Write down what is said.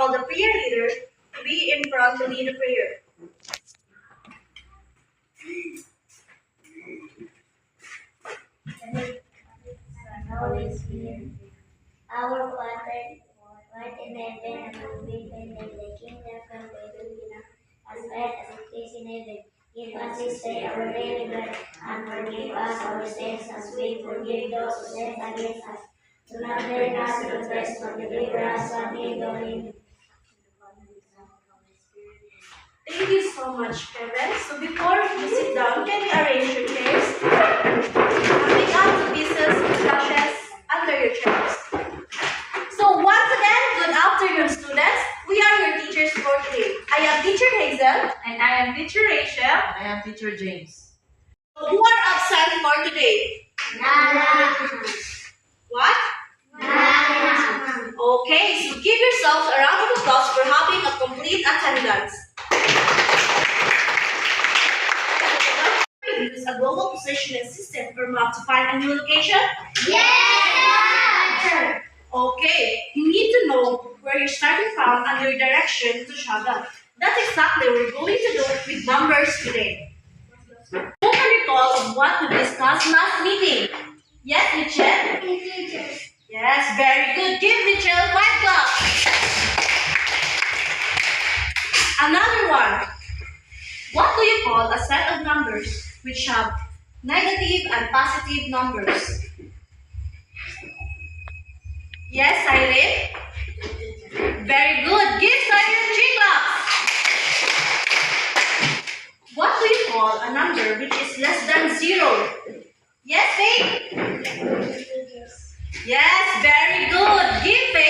call the prayer leader to be in front to lead the prayer. Holy Spirit, our Father, who art in heaven, hallowed be thy name. Thy kingdom come, thy will be done, as earth as it is in heaven. Give us this day our daily bread, and forgive us our sins as we forgive those who sin against us. Do not bring us into test, but deliver us from evil. Amen. Thank you so much, Kevin. So before you sit down, can you arrange your chairs? Pick up the pieces, brushes under your chairs. So once again, good afternoon, students. We are your teachers for today. I am Teacher Hazel. And I am Teacher Rachel. I am Teacher James. Who are absent for today? Nana. What? Nana. Okay, so give yourselves a round of applause for having a complete attendance. Use a global positioning system for map to find a new location? Yes! Okay, you need to know where you're starting from and your direction to travel. That's exactly what we're going to do with numbers today. Who can recall of what we discussed last meeting? Yes, Mitchell? Yes, very good. Give Mitchell 5 claps. Another one. What do you call a set of numbers which have negative and positive numbers? Yes, Irene? Very good. Give Siren 3 claps. What do you call a number which is less than 0? Yes, Faith? Yes, very good. Give Faith